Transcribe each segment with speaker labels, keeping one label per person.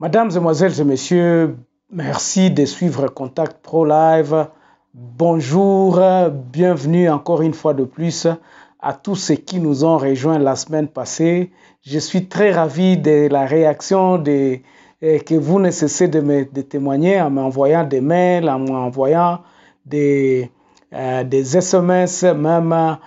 Speaker 1: Mesdames, Mesdemoiselles et Messieurs, merci de suivre Contact Pro Live. Bonjour, bienvenue encore une fois de plus à tous ceux qui nous ont rejoints la semaine passée. Je suis très ravi de la réaction que vous ne cessez de témoigner en m'envoyant des mails, en m'envoyant des SMS, même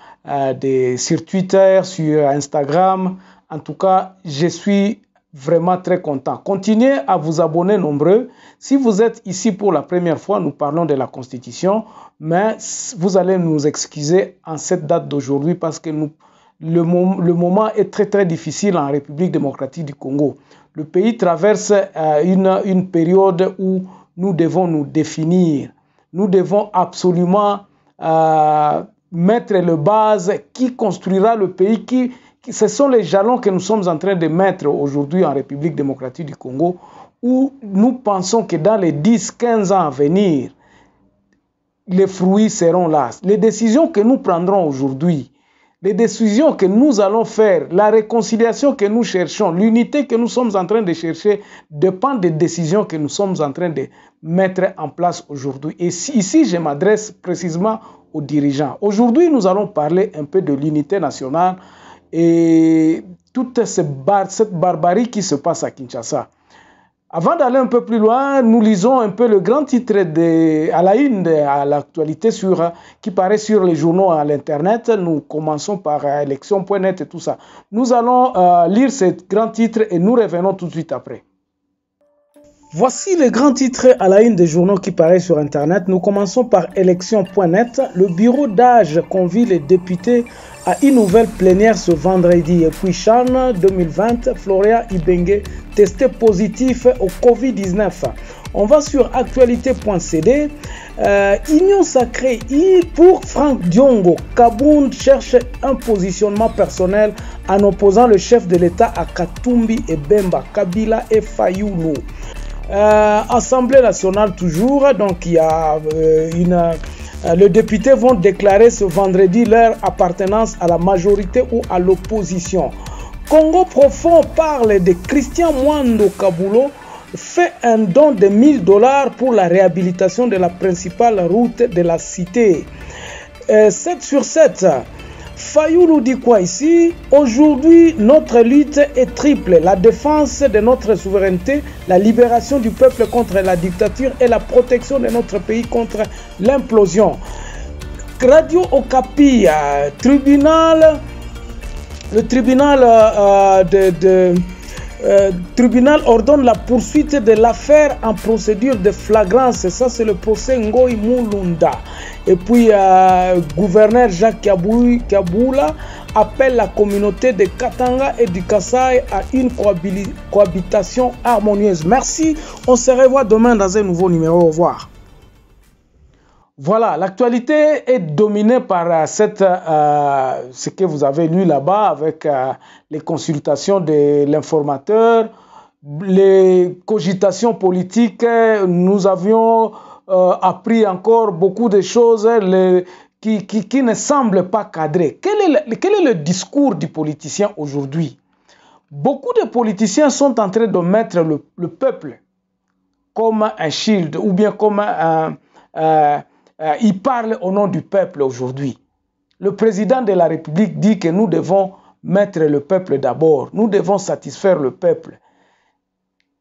Speaker 1: sur Twitter, sur Instagram. En tout cas, je suis vraiment très content. Continuez à vous abonner nombreux. Si vous êtes ici pour la première fois, nous parlons de la Constitution, mais vous allez nous excuser en cette date d'aujourd'hui parce que le moment est très difficile en République démocratique du Congo. Le pays traverse une période où nous devons nous définir. Nous devons absolument mettre les bases qui construira le pays, ce sont les jalons que nous sommes en train de mettre aujourd'hui en République démocratique du Congo, où nous pensons que dans les 10-15 ans à venir, les fruits seront là. Les décisions que nous prendrons aujourd'hui, les décisions que nous allons faire, la réconciliation que nous cherchons, l'unité que nous sommes en train de chercher, dépend des décisions que nous sommes en train de mettre en place aujourd'hui. Et ici, je m'adresse précisément aux dirigeants. Aujourd'hui, nous allons parler un peu de l'unité nationale et toute cette barbarie qui se passe à Kinshasa. Avant d'aller un peu plus loin, nous lisons un peu le grand titre à la une, à l'actualité qui paraît sur les journaux à l'internet. Nous commençons par élection.net et tout ça. Nous allons lire ce grand titre et nous revenons tout de suite après. Voici les grands titres à la une des journaux qui paraissent sur Internet. Nous commençons par élection.net. Le bureau d'âge convie les députés à une nouvelle plénière ce vendredi. Et puis Chan 2020, Floria Ibenge testé positif au Covid-19. On va sur actualité.cd. Union sacrée pour Franck Diongo. Kabound cherche un positionnement personnel en opposant le chef de l'État à Katumbi et Bemba, Kabila et Fayoulou. Assemblée nationale toujours, donc il y a les députés vont déclarer ce vendredi leur appartenance à la majorité ou à l'opposition. Congo profond parle de Christian Mwando Kabulo, fait un don de 1000 $ pour la réhabilitation de la principale route de la cité. 7 sur 7. Fayoulou dit quoi ici? Aujourd'hui, notre lutte est triple. La défense de notre souveraineté, la libération du peuple contre la dictature et la protection de notre pays contre l'implosion. Radio Okapi, le tribunal ordonne la poursuite de l'affaire en procédure de flagrance. Ça, c'est le procès Ngoï Mulunda. Et puis, gouverneur Jacques Kaboula appelle la communauté de Katanga et du Kasaï à une cohabitation harmonieuse. Merci, on se revoit demain dans un nouveau numéro. Au revoir. Voilà, l'actualité est dominée par ce que vous avez lu là-bas avec les consultations de l'informateur, les cogitations politiques. Nous avions appris encore beaucoup de choses qui ne semblent pas cadrées. Quel est le discours du politicien aujourd'hui? Beaucoup de politiciens sont en train de mettre le peuple comme un shield ou bien comme il parle au nom du peuple aujourd'hui. Le président de la République dit que nous devons mettre le peuple d'abord. Nous devons satisfaire le peuple.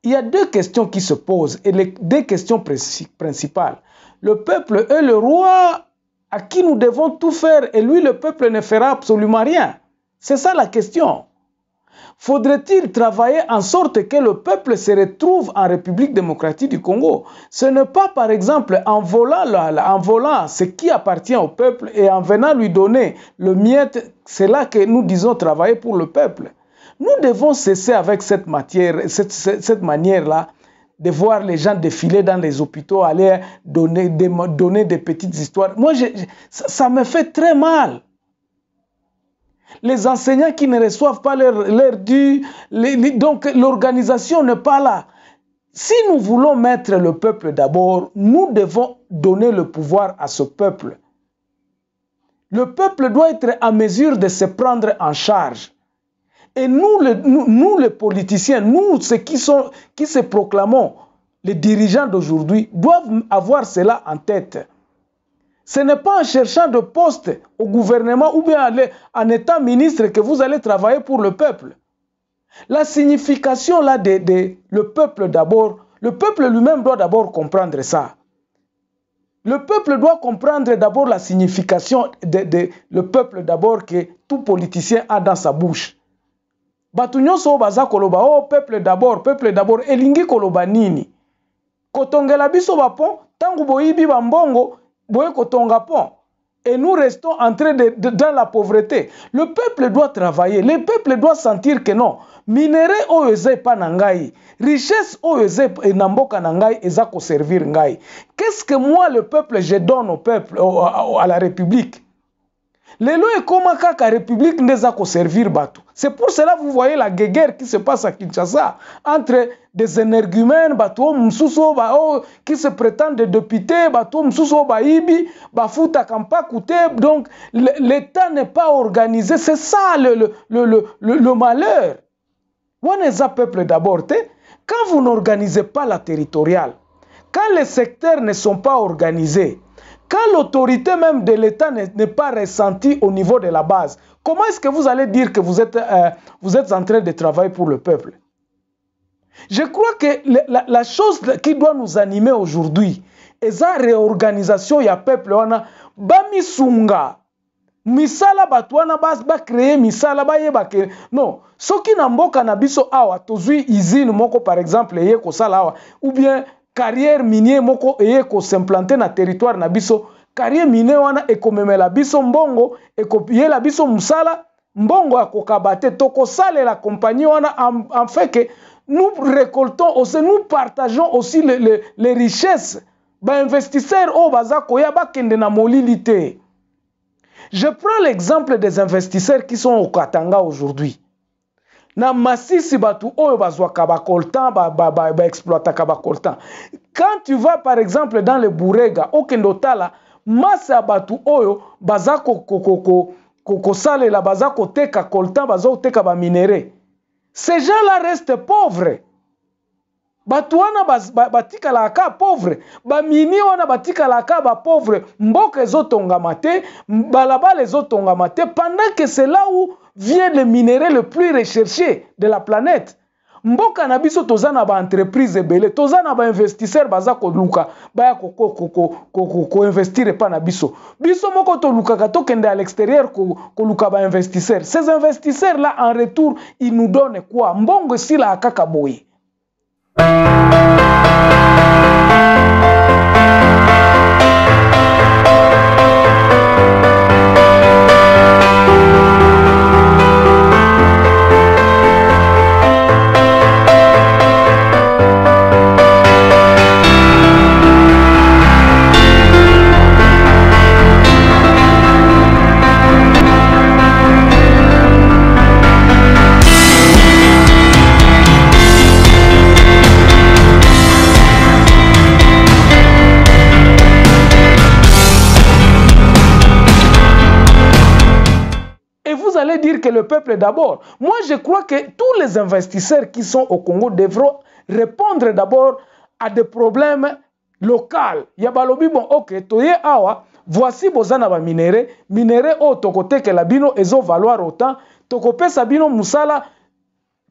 Speaker 1: Il y a deux questions qui se posent et les deux questions principales. Le peuple est le roi à qui nous devons tout faire et lui, le peuple, ne fera absolument rien. C'est ça la question. Faudrait-il travailler en sorte que le peuple se retrouve en République démocratique du Congo? Ce n'est pas, par exemple, en volant ce qui appartient au peuple et en venant lui donner le miette, c'est là que nous disons travailler pour le peuple. Nous devons cesser avec cette manière-là de voir les gens défiler dans les hôpitaux, aller donner des petites histoires. Moi, ça me fait très mal. Les enseignants qui ne reçoivent pas leur dû, donc l'organisation n'est pas là. Si nous voulons mettre le peuple d'abord, nous devons donner le pouvoir à ce peuple. Le peuple doit être en mesure de se prendre en charge. Et nous les politiciens, nous ceux qui se proclamons les dirigeants d'aujourd'hui, doivent avoir cela en tête. Ce n'est pas en cherchant de poste au gouvernement ou bien en étant ministre que vous allez travailler pour le peuple. La signification là le peuple d'abord, le peuple lui-même doit d'abord comprendre ça. Le peuple doit comprendre d'abord la signification le peuple d'abord que tout politicien a dans sa bouche. Batunyo so baza koloba oh peuple d'abord elingi koloba nini kotongela biso bapon tangu boyibi bambongo boye kotonga pont et nous restons entrés dans la pauvreté. Le peuple doit travailler, le peuple doit sentir que non minéré oyo eza pa na ngai, richesse oyo eza na mboka na ngai eza ko servir ngai. Qu'est-ce que moi le peuple je donne au peuple à la République? Lelo ekoma kaka République ndeza ko servir bato. C'est pour cela vous voyez la guerre qui se passe à Kinshasa entre des énergumènes, bato msuso qui se prétendent des députés, bato msuso ibi, bafuta kampa koute. Donc l'État n'est pas organisé, c'est ça le malheur. Waneza peuple d'abord, quand vous n'organisez pas la territoriale, quand les secteurs ne sont pas organisés, quand l'autorité même de l'État n'est pas ressentie au niveau de la base, comment est-ce que vous allez dire que vous êtes en train de travailler pour le peuple? Je crois que la chose qui doit nous animer aujourd'hui est la réorganisation ya peuple wana bamisunga misala batwana ba créer misala ba yeba ke non soki na mboka na biso awa tozui usine moko par exemple eye ko sala awa ou bien carrière minier moko eye ko s'implanter na territoire na biso carrière minier wana ekomemela biso mbongo ekopiyela biso musala mbongo akokabate toko sale la compagnie wana en fait que nous récoltons aussi, nous partageons aussi les richesses ba investisseurs o bazako ya bakende na molilité. Je prends l'exemple des investisseurs qui sont au Katanga aujourd'hui. Na masisi batu oyo bazwa kabakoltan ba exploita kabakoltan. Quand tu vas par exemple dans le Bourega au Kendotala, massa batu oyo bazako sale la bazako teka koltan bazako teka ba minéré. Ces gens-là restent pauvres. Batuana batika la ka pauvre, ba mini wana batika la ka ba pauvre, mboka ezotonga mate, balabala ezotonga mate, pendant que c'est là où vient le minerai le plus recherché de la planète. Mboka na biso tozana ba entreprise ebele, tozana ba investisseur baza ko luka, ba ko investir pa na biso. Biso moko to luka ka to kende à l'extérieur ko luka ba investisseur. Ces investisseurs là en retour, ils nous donnent quoi? Mbongo si la kaka boye. Dire que le peuple d'abord. Moi, je crois que tous les investisseurs qui sont au Congo devront répondre d'abord à des problèmes locaux. Yabalobi bon, ok, toye awa, voici bozana ba minéré au tokote que la bino ezo valoir autant, tokope sabino musala.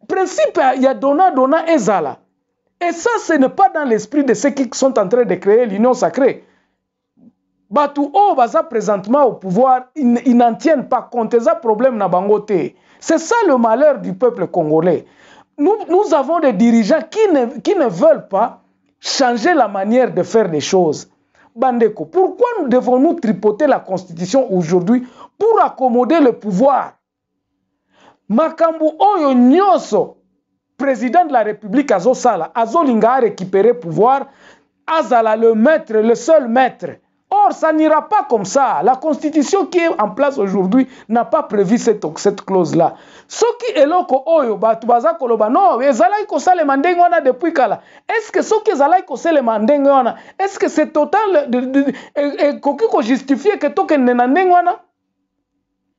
Speaker 1: Principe, il y a dona ezala. Et ça, ce n'est pas dans l'esprit de ceux qui sont en train de créer l'union sacrée. Batu o baza présentement au pouvoir, ils n'en tiennent pas compte, ça problème na bangote. C'est ça le malheur du peuple congolais. Nous avons des dirigeants qui ne veulent pas changer la manière de faire les choses. Bandeko, pourquoi nous devons-nous tripoter la constitution aujourd'hui pour accommoder le pouvoir? Makambu oyo nyoso président de la République Azo Sala, Azo Linga a récupéré pouvoir, Azala le maître, le seul maître. Or, ça n'ira pas comme ça. La constitution qui est en place aujourd'hui n'a pas prévu cette clause-là. Ce qui est là, non, depuis kala. Est-ce que ce qui est est-ce que c'est total de justifier que tout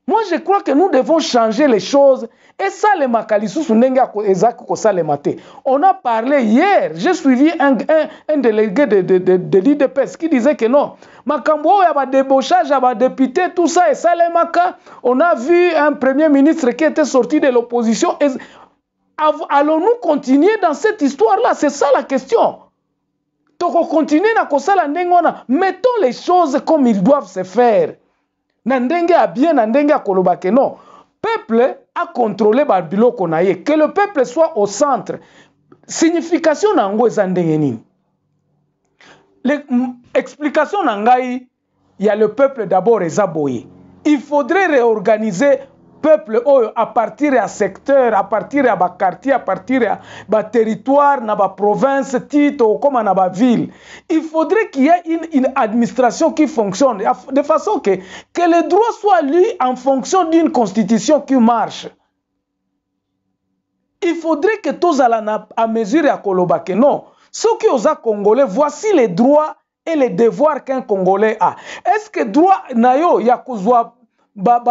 Speaker 1: moi, je crois que nous devons changer les choses. Et ça, les Makalissus, on a parlé hier, j'ai suivi un délégué de l'IDPS qui disait que non. Makambo, il y a des débauchage, il y a des députés, tout ça, et ça, les Maka. On a vu un premier ministre qui était sorti de l'opposition. Allons-nous continuer dans cette histoire-là? C'est ça la question. Donc, continuer mettons les choses comme ils doivent se faire. Nandenge a bien, nandenge a kolobake. Non. Peuple a contrôlé Barbilo Konaye. Que le peuple soit au centre. Signification nango ezandenge nini. L'explication nangai, il y a le peuple d'abord ezaboye. Il faudrait réorganiser peuple à partir de secteur, à partir de quartier, à partir de territoire, de province, titre, comme dans ville. Il faudrait qu'il y ait une administration qui fonctionne de façon que les droits soient lus en fonction d'une constitution qui marche. Il faudrait que tous à mesure à Kolobake. Non. Ceux qui ont Congolais, voici les droits et les devoirs qu'un Congolais a. Est-ce que droit nayo yakozwa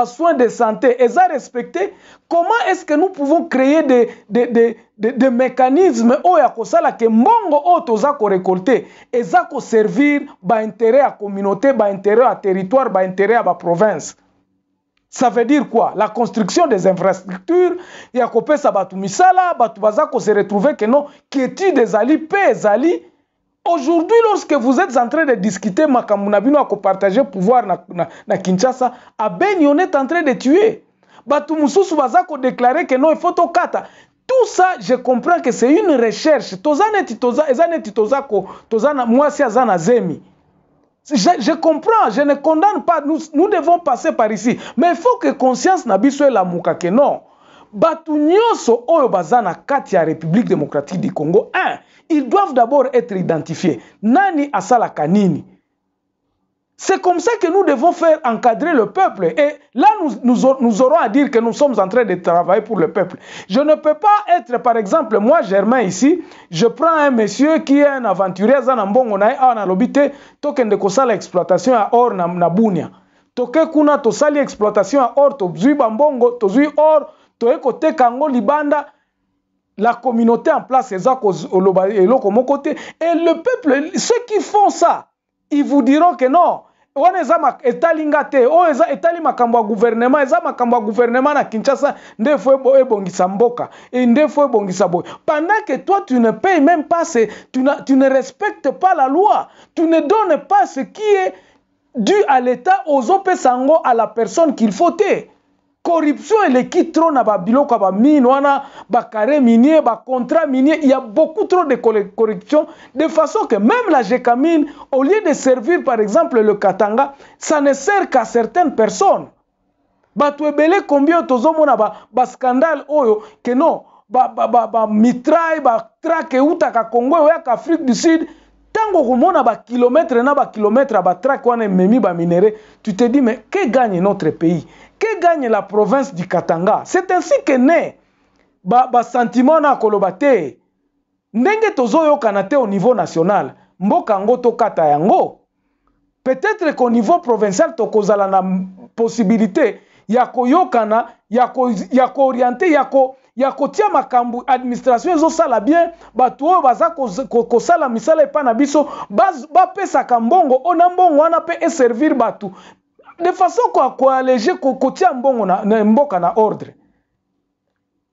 Speaker 1: soins de santé est respecté? Comment est-ce que nous pouvons créer des mécanismes où yakosala que mbongo o toza ko récolter et ça ko servir ba intérêt à communauté, ba intérêt à territoire, ba intérêt à ba province? Ça veut dire quoi? La construction des infrastructures, yakopé sa batu misala, batu baza ko se retrouver que non, qui est des ali, paix ali. Aujourd'hui, lorsque vous êtes en train de discuter, Makamunabino a partager pouvoir na Kinshasa, à Beni, on est en train de tuer. Batumususu Bazako déclarer que non, il faut au kata. Tout ça, je comprends que c'est une recherche. Je comprends, je ne condamne pas, nous devons passer par ici. Mais il faut que conscience n'abisso la mouka que non. Batu nyonso oyo bazana kati ya République démocratique du Congo, ils doivent d'abord être identifiés. Nani asala kanini. C'est comme ça que nous devons faire encadrer le peuple. Et là, nous aurons à dire que nous sommes en train de travailler pour le peuple. Je ne peux pas être, par exemple, moi, Germain, ici, je prends un monsieur qui est un aventurier, token de kosala exploitation à or na bunia. Toke kuna tosali exploitation à or, tozui bambongo, tozui or, toeko te kango libanda. La communauté en place, et le peuple, ceux qui font ça, ils vous diront que non. Pendant que toi tu ne payes même pas, tu ne respectes pas la loi, tu ne donnes pas ce qui est dû à l'État, aux opesango, à la personne qu'il faut te. Corruption et les qui trop na babiloko ba mine wana ba carré minier ba contrat minier, il y a beaucoup trop de corruption de façon que même la Gécamine, au lieu de servir par exemple le Katanga, ça ne sert qu'à certaines personnes. Ba tuebele combien tozomona ba scandale oyo que non ba mitraille ba traque uta ka Congo ya ka Afrique du Sud. Tango komona ba kilomètre na ba kilomètre ba traque wana memi ba minéré, tu te dis mais que gagne notre pays? Que gagne la province du Katanga? C'est ainsi que naît ba sentiment na kolobate. Ndenge tozoyo kanate au niveau national, mboka ngo to kata yango. Peut-être qu'au niveau provincial tokozala na possibilité ya koyokana, ya ko orienter, ya kotia makambu administration ezo sala bien, batu oyo baza ko sala misala epa na biso, ba pesa kambongo, ona mbongo wana pe servir batu. De façon quoi alléger kotia mbongo na mboka na ordre.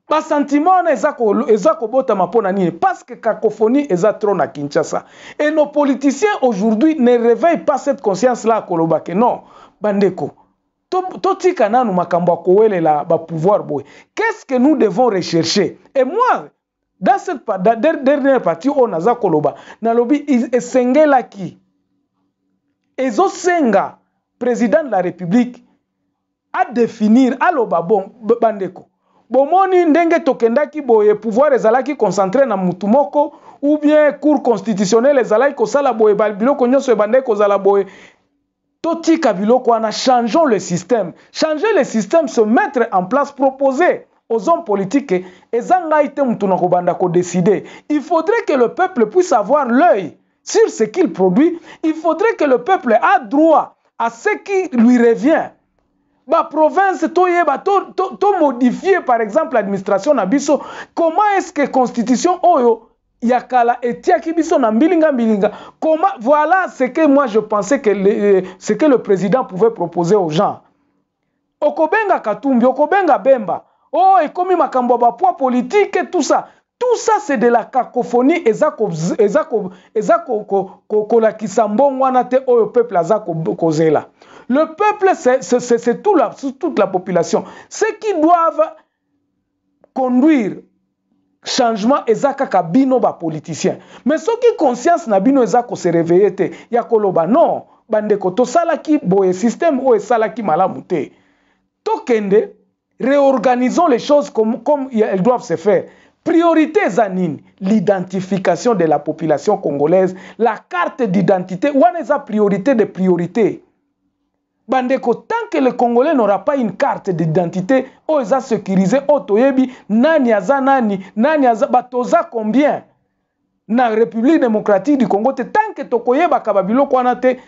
Speaker 1: Ba sentiment na ezako bota mapona nini parce que cacophonie eza trop na Kinshasa. Et nos politiciens aujourd'hui ne réveillent pas cette conscience là kolobake non bandeko. Totika nanu makambo akowele la ba pouvoir boy. Qu'est-ce que nous devons rechercher? Et moi dans cette dernière partie on aza koloba na lobi esengela ki ezo senga président de la République à définir aloba bon bandeko bomoni ndenge tokendaki boye pouvoir ezalaki concentré na mutumoko ou bien cour constitutionnelle ezalaki kosala boye biloko nyonso ebandaki kozala boye totika biloko wana. Changeons le système. Changer le système, se mettre en place, proposer aux hommes politiques et décider. Il faudrait que le peuple puisse avoir l'œil sur ce qu'il produit. Il faudrait que le peuple ait droit à ce qui lui revient. La province, to modifier par exemple l'administration nabiso. Comment est-ce que la constitution oyo yakala etiaki biso na mbilinga mbilinga? Comment? Voilà ce que moi je pensais que ce que le président pouvait proposer aux gens. Okobenga Katumbi, okobenga Bemba. Oh, et comme makambo ba poids politique et tout ça. Tout ça c'est de la cacophonie ezako la kisambon wanate o peuple azako kozela. Le peuple c'est toute la population. Ceux qui doivent conduire changement ezaka kabino ba politicien. Mais ceux qui conscience na bino ezako se réveiller te ya koloba non bandeko to sala ki boye système o sala ki malamu te. Tokende réorganisons les choses comme elles doivent se faire. Priorité zanine, l'identification de la population congolaise, la carte d'identité, ou est la priorité de priorité. Bandeko, tant que le Congolais n'aura pas une carte d'identité, oh, ils ont sécurisé, oh, toyebi, nani aza nani, nani aza, batoza combien? Na République démocratique du Congo, tant que tokoyeba kababilo kwanate,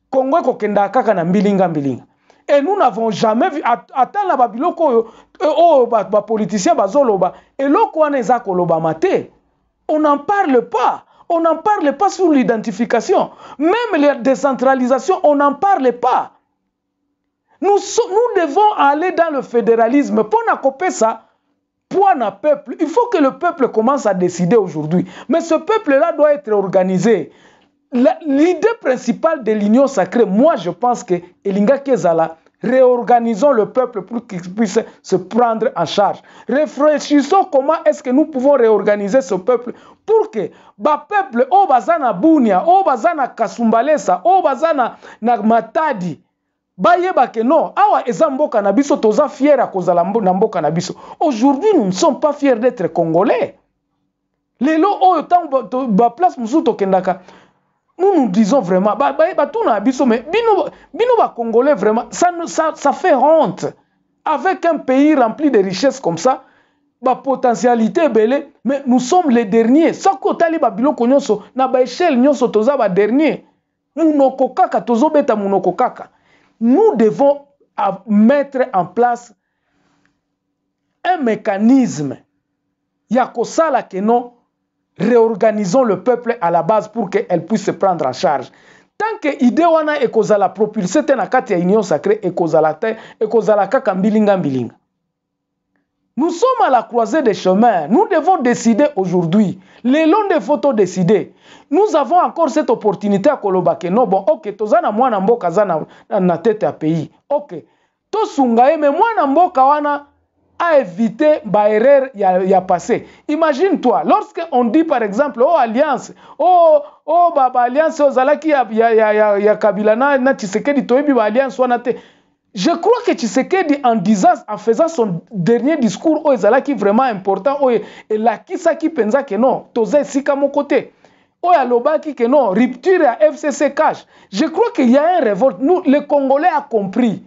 Speaker 1: Congo kokenda kaka na mbilinga mbilinga. Et nous n'avons jamais vu, attends la babiloko, oh, politiciens bazoloba, et l'okwane za koloba mate. On n'en parle pas. On n'en parle pas sur l'identification. Même la décentralisation, on n'en parle pas. Nous devons aller dans le fédéralisme. Pour n'accoper ça, pour un peuple, il faut que le peuple commence à décider aujourd'hui. Mais ce peuple-là doit être organisé. L'idée principale de l'union sacrée, moi je pense que Elinga Kezala, réorganisons le peuple pour qu'il puisse se prendre en charge. Réfléchissons comment est-ce que nous pouvons réorganiser ce peuple pour que ba peuple o bazana Bunia, o bazana Kasumbalesa, o bazana na Matadi, bayeba que non, awa ezamboka na biso toza fier à kozala mboka na biso. Aujourd'hui, nous ne sommes pas fiers d'être congolais. Lelo o tant ba place musuto kendaka. Nous disons vraiment, mais bino congolais vraiment, ça fait honte. Avec un pays rempli de richesses comme ça, potentialité belle, mais nous sommes les derniers. Sako tali babilo konyonso na ba échelle nyonso toza ba dernier. Munoko kaka tozo beta munoko kaka. Nous devons mettre en place un mécanisme. Yakosala que non. Réorganisons le peuple à la base pour qu'elle puisse se prendre en charge. Tant que l'idée wana ekozala propulsée na kati ya union sacrée ekozala kaka mbilinga mbilinga. Nous sommes à la croisée des chemins. Nous devons décider aujourd'hui. Les longs de photos décider. Nous avons encore cette opportunité à Kolobake. Non, bon, ok, tozana mwana mboka zana na tête à pays. Ok. To sungaye, mais mwana mboka wana à éviter ba erreur y a passé. Imagine-toi, lorsque on dit par exemple, oh alliance, alliance ozalaki ya Kabila na Tshisekedi toyebi ba alliance wana te. Je crois que Tshisekedi en faisant son dernier discours ozalaki vraiment important et la kisaki penza que non, toze sika mon côté. Alobaki que non, rupture à FCC cash. Je crois qu'il y a un révolte. Nous les Congolais a compris.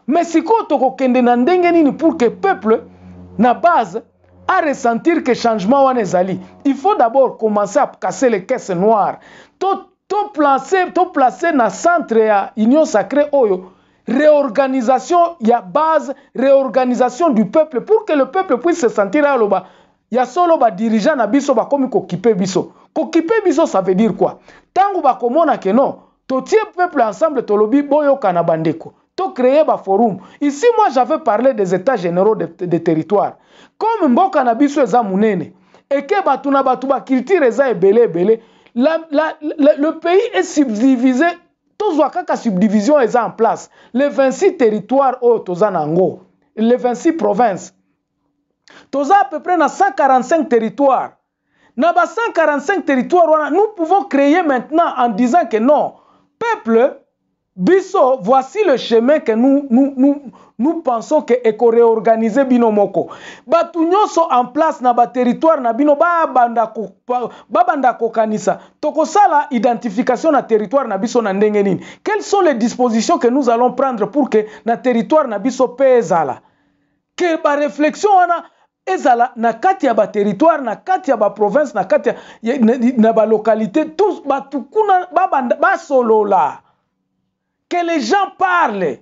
Speaker 1: Mais si pour que le peuple, na base, à ressentir que changement wana ezali, il faut d'abord commencer à casser les caisses noires. To placer na centre ya union sacrée oyo, réorganisation ya base, réorganisation du peuple pour que le peuple puisse se sentir à loba. Ya solo ba dirigeant na biso ba komi kokipe biso. Kokipe biso ça veut dire quoi? Tangu ba komona que non, to tie peuple ensemble to lobi boyo kana bandeko. Créer un forum. Ici, moi, j'avais parlé des états généraux des territoires. Comme Mboka na biso eza munene, et que batuna batuba culture eza ebele. Le pays est subdivisé. Tozwa kaka subdivision eza en place. Les 26 territoires au Tozanango, les 26 provinces. Toza à peu près na 145 territoires. Na ba 145 territoires, nous pouvons créer maintenant en disant que non, peuple Biso, voici le chemin que nous pensons que eko réorganiser bino moko. Batu nyonso en place na ba territoire na bino babanda kokanisa. Toko sala identification na territoire na biso na ndenge nini. Quelles sont les dispositions que nous allons prendre pour que na territoire na biso pe ezala? Que ba réflexion wana ezala na kati ya ba territoire, na kati ya ba province, na kati ya na ba localité, tous batu kuna babanda basolola. Que les gens parlent.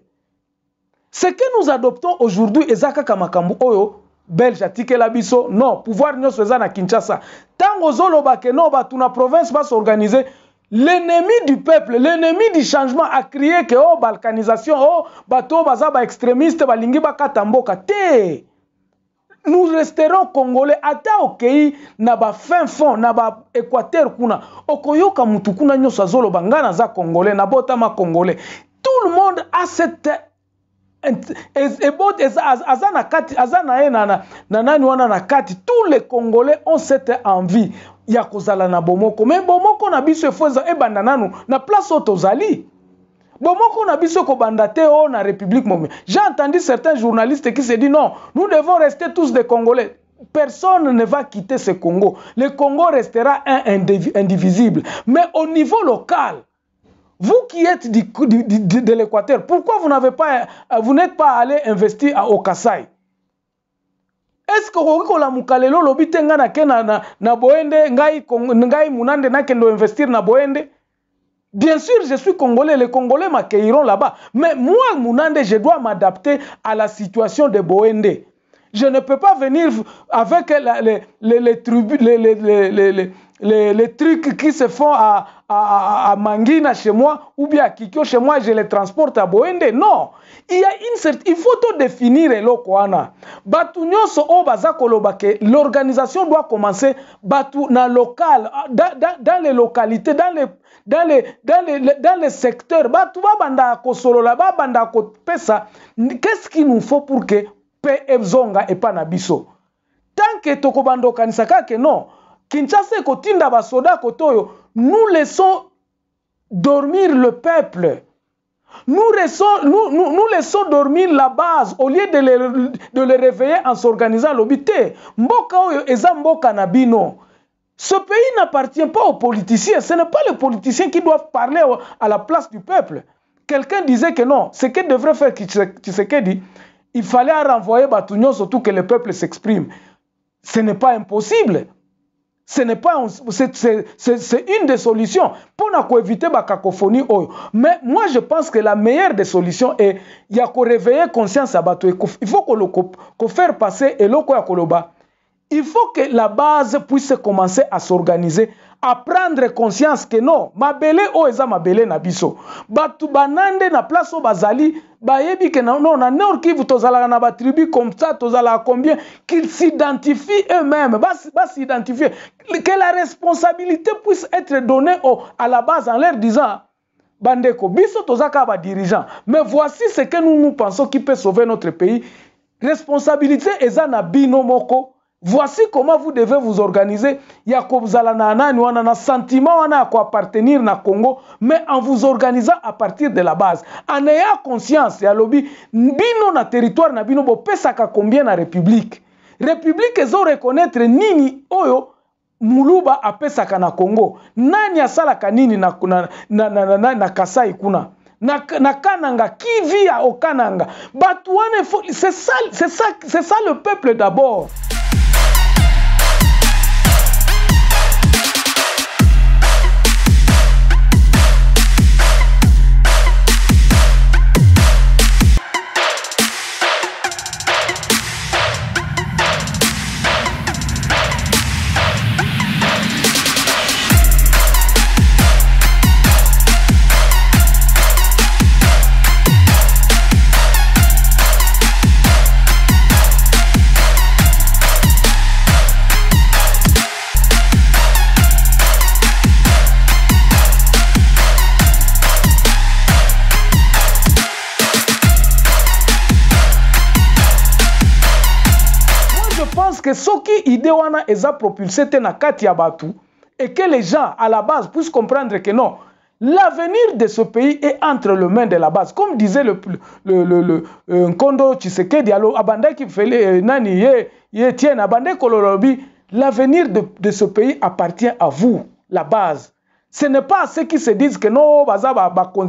Speaker 1: Ce que nous adoptons aujourd'hui, ezaka kamakambu oyo, Belge atike la biso, non, pouvoir nyonso eza na Kinshasa. Tango zoloba ke non, batu na province va s'organiser, l'ennemi du peuple, l'ennemi du changement a crié que oh, balkanisation, oh, bato baza ba extrémiste, balingi bakata mboka. Te! Nous resterons congolais ata okei na ba fin fond na ba Équateur kuna okoyoka mutu kuna nyoso azoloba ngana za congolais na botama congolais. Tout le monde a cette azana kati azana ena na nani wana na kati. Tous les congolais ont cette envie ya kozala na bomoko, mais bomoko na biso efoza ebanda nanu na place otozali. Bomoko na biso ko bandate o na République Momé. J'ai entendu certains journalistes qui se disent non, nous devons rester tous des Congolais. Personne ne va quitter ce Congo. Le Congo restera indivisible. Mais au niveau local, vous qui êtes de l'Équateur, pourquoi vous n'êtes pas allé investir au Kasaï? Est-ce que vous avez mukalelo lobite ngana na boende ngai munande na kendo investir na boende? Bien sûr, je suis congolais, les Congolais m'accueilleront là-bas. Mais moi, Mounande, je dois m'adapter à la situation de Boende. Je ne peux pas venir avec les trucs qui se font à Mangina chez moi ou bien à Kikyo chez moi et je les transporte à Boende. Non. Il faut tout définir l'organisation doit commencer dans les localités, dans les secteurs. Qu'est-ce qu'il nous faut pour que P.F.Zonga et Panabiso? Tant que Tokobando Kanisaka que non, Kinshasa Kotinda Basoda Kotoyo, nous laissons dormir le peuple. Nous laissons dormir la base au lieu de le réveiller en s'organisant l'obité. Mboka oyo eza mboka na bino. Ce pays n'appartient pas aux politiciens. Ce n'est pas les politiciens qui doivent parler à la place du peuple. Quelqu'un disait que non, ce que devrait faire Tshisekedi, il fallait renvoyer Batounion surtout que le peuple s'exprime. Ce n'est pas impossible. C'est une des solutions pour éviter la cacophonie. Mais moi, je pense que la meilleure des solutions est de réveiller conscience à Bato. Il faut qu'on faire passer et il faut que la base puisse commencer à s'organiser, à prendre conscience que non, mabele o eza mabele na biso. Batu banande na place o bazali, bayebi que non, na Nord Kivu tozala na ba tribu comme ça, tozala combien, qu'ils s'identifient eux-mêmes, s'identifier, que la responsabilité puisse être donnée à la base en leur disant, bandeko, biso tozaka ba dirigeants. Mais voici ce que nous pensons qui peut sauver notre pays. Responsabilité eza na bino moko. Voici comment vous devez vous organiser. Il y a un sentiment à appartenir na Congo, mais en vous organisant à partir de la base. En ayant conscience, il y a lobby, bino na territoire na bino bo pesaka combien na République. République ezo reconnaître nini oyo muluba a pesaka na Congo. Nani asalaka nini na Kasai kuna. Na Kananga, qui vit au Kananga. C'est ça le peuple d'abord. Que ce qui idée est propulsé na kati ya batu et que les gens à la base puissent comprendre que non, L'avenir de ce pays est entre les mains de la base. Comme disait Nkondo Tshisekedi, Abanda qui fait nani ye tienne Abanda Kololobi, l'avenir de ce pays appartient à vous, la base. Ce n'est pas à ceux qui se disent que non,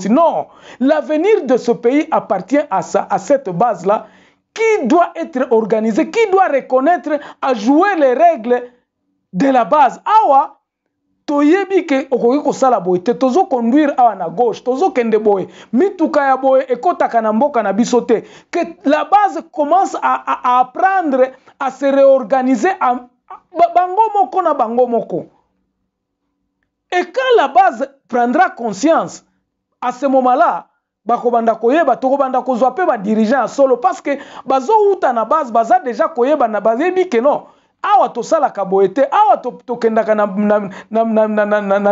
Speaker 1: non. L'avenir de ce pays appartient à cette base-là qui doit être organisée, qui doit reconnaître à jouer les règles de la base. Awa, toyebi ke okoki kosala boye te tozo conduire awa na gauche tozo kende boye mituka ya boye ekotaka na mboka na biso te que la base commence à apprendre à se réorganiser bango moko na bango moko. Et quand la base prendra conscience à ce moment-là bakobanda koyeba tokobanda kozwa pe ba dirigeant solo parce que bazo uta na base baza déjà koyeba na bazebi ke non awa tosalaka boye te awa tokendaka na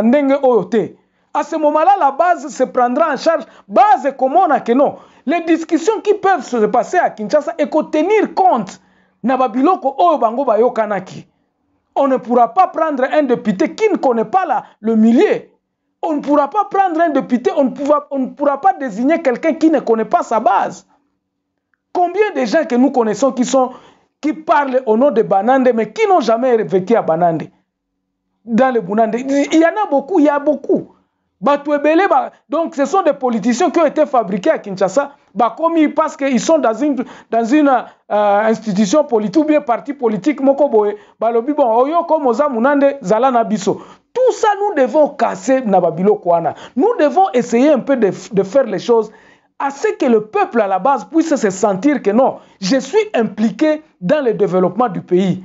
Speaker 1: ndenge oyo te. À ce moment-là, la base se prendra en charge. Base komona que non. Les discussions qui peuvent se passer à Kinshasa et qu'on tenir compte na babiloko oyo bango bayokanaki. On ne pourra pas prendre un député qui ne connaît pas le milieu. On ne pourra pas prendre un député, on ne pourra pas désigner quelqu'un qui ne connaît pas sa base. Combien de gens que nous connaissons qui parlent au nom de Banande, mais qui n'ont jamais vécu à Banande. Dans le Bunande. Il y en a beaucoup, il y a beaucoup. Donc ce sont des politiciens qui ont été fabriqués à Kinshasa, parce qu'ils sont dans une institution politique ou bien parti politique. Tout ça, nous devons casser Nababilo Kouana. Nous devons essayer un peu de faire les choses à ce que le peuple à la base puisse se sentir que non, je suis impliqué dans le développement du pays.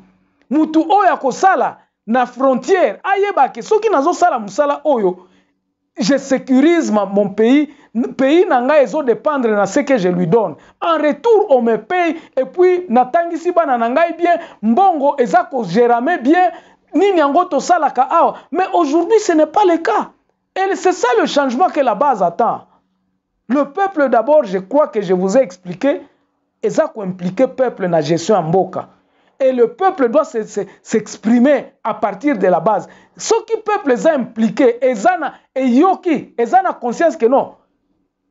Speaker 1: Mutu oya kosala na frontière, ayebake soki nazo sala musala oyo, je sécurise mon pays, pays nanga ezo dépendre na ce que je lui donne. En retour, on me paye et puis natangisi bana nangai bien, mbongo ezako gérame bien, nini yango to salaka awa. Mais aujourd'hui, ce n'est pas le cas. Et c'est ça le changement que la base attend. Le peuple d'abord, je crois que je vous ai expliqué, ezako impliqué peuple na gestion en mboka. Et le peuple doit s'exprimer à partir de la base. Ce qui peuple est impliqué, ezana et yoki, ezana conscience que non.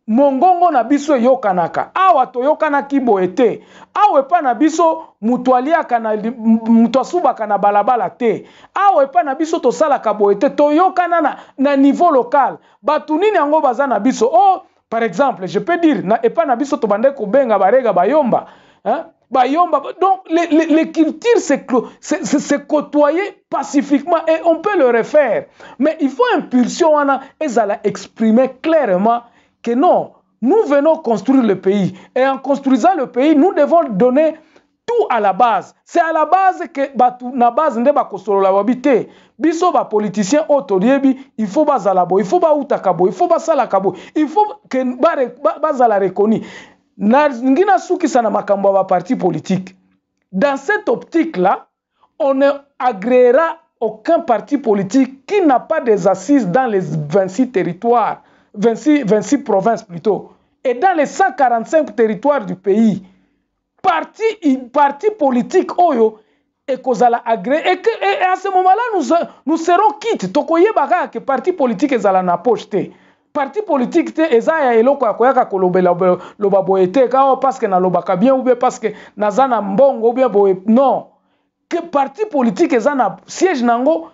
Speaker 1: Mongongo na biso yokanaka. Awa to yokanaki boete. Awe pa na biso mutualia kana mutuasuba kana balabala te. Awe pa na biso to sala ka boete to yokana na niveau local. Batu nini yango baza na biso. Oh, par exemple, je peux dire na epa na biso to bande ko benga barega bayomba. Hein? Donc, les cultures se côtoyer pacifiquement et on peut le refaire. Mais il faut impulsion, et ça l'a exprimé clairement que non, nous venons construire le pays. Et en construisant le pays, nous devons donner tout à la base. C'est à la base que na base ne ba kosolo la wabite. Biso ba politicien autoriebi, il faut bazalabo, il faut ba utakabo, il faut ba salakabo, il faut que bazala reconnu. Ngina suki sana makambo ba parti politique. Dans cette optique-là, on ne agréera aucun parti politique qui n'a pas des assises dans les 26 territoires, 26 provinces plutôt, et dans les 145 territoires du pays. Parti politique oyo et kozala agré et à ce moment-là nous serons quittes. Tokoye baga que parti politique ezala na poche te. Parti politique te ezaya eloko ya koyaka kolobela loba boyete ka parce que na lobaka bien ou bien parce que nazana mbongo ou bien boye non. Que parti politique ezana siège nango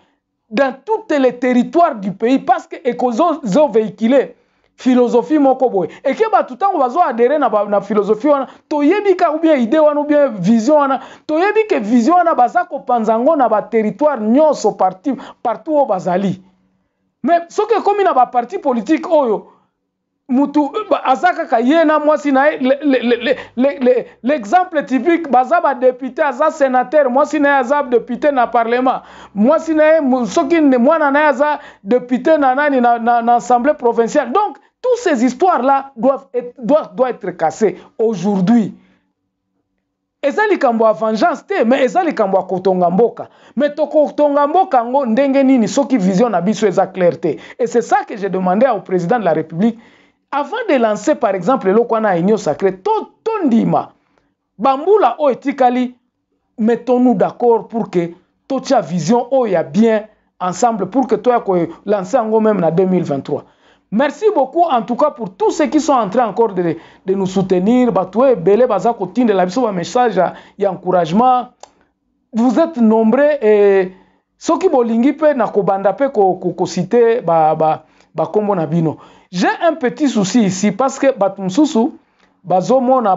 Speaker 1: dans tous les territoires du pays parce que ekozo véhiculer philosophie moko boye et que ba tout temps bazo adhérer na philosophie wana toyebi ka ou bien idée wana ou bien vision wana toyebi que vision wana baza ko panzango na ba territoire nyonso partout au bazali. Mais ce que comme na ba parti politique oyo mutu azaka kayena mwasi na l'exemple typique baza ba député aza sénateur mwasi na aza député na parlement mwasi na soki mwana na aza député na nani na assemblée provinciale. Donc toutes ces histoires là doivent être cassées aujourd'hui. Ezali kambo a vengeance te, mais ezali kambo a kotonga mboka. Mais to kotonga mboka ngo ndenge nini soki vision na biso eza clarté. Et c'est ça que j'ai demandé au président de la République avant de lancer par exemple le kwana union sacrée tondima bambula o etikali mettons-nous d'accord pour que totia vision o ya bien ensemble pour que toi ko lancer ngo même na 2023. Merci beaucoup en tout cas pour tous ceux qui sont en train encore de nous soutenir. Batoué, Belé, Bazako, Tinde, la biso, message, il y a encouragement. Vous êtes nombreux et ceux qui bolingi pe na kobanda pe ko citer ba kombo na bino. J'ai un petit souci ici parce que batumsusu bazomona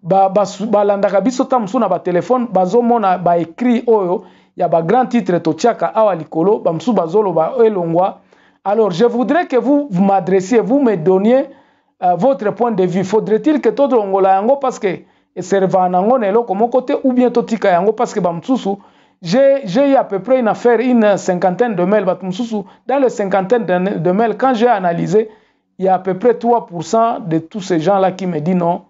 Speaker 1: balandaka biso tamusu na ba téléphone bazomona ba écrit oyo ya ba grand titre totiaka awa likolo bamsu bazoloba elongwa. Alors je voudrais que vous m'adressiez, vous me donniez votre point de vue. Faudrait-il que tout longola yango parce que serva nango nelo comme côté ou bien totika yango parce que bamsusu j'ai eu à peu près une affaire une cinquantaine de mails batumsusu dans les cinquantaine de mails quand j'ai analysé il y a à peu près 3% de tous ces gens là qui me disent non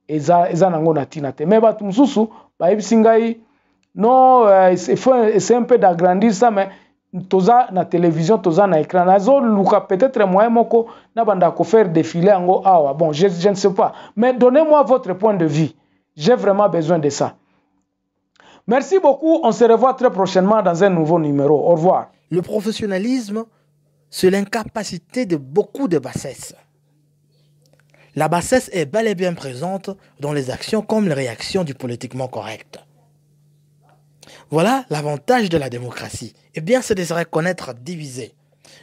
Speaker 1: eza nango na tina te mais batumsusu ba ibisingai non c'est un peu d'agrandir ça mais toza na télévision toza na écran nazo luka peut-être moyen moko na banda ko faire défiler yango awa bon je ne sais pas mais donnez-moi votre point de vue. J'ai vraiment besoin de ça. Merci beaucoup. On se revoit très prochainement dans un nouveau numéro. Au revoir.
Speaker 2: Le professionnalisme, c'est l'incapacité de beaucoup de bassesse. La bassesse est bel et bien présente dans les actions comme les réactions du politiquement correct. Voilà l'avantage de la démocratie. Eh bien, c'est de se reconnaître divisé.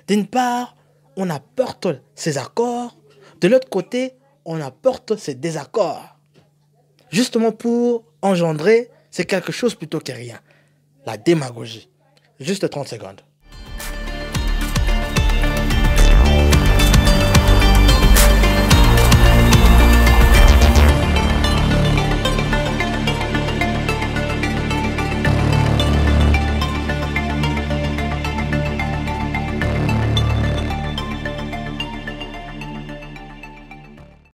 Speaker 2: D'une part, on apporte ses accords. De l'autre côté, on apporte ses désaccords. Justement pour engendrer, c'est quelque chose plutôt que rien. La démagogie. Juste 30 secondes.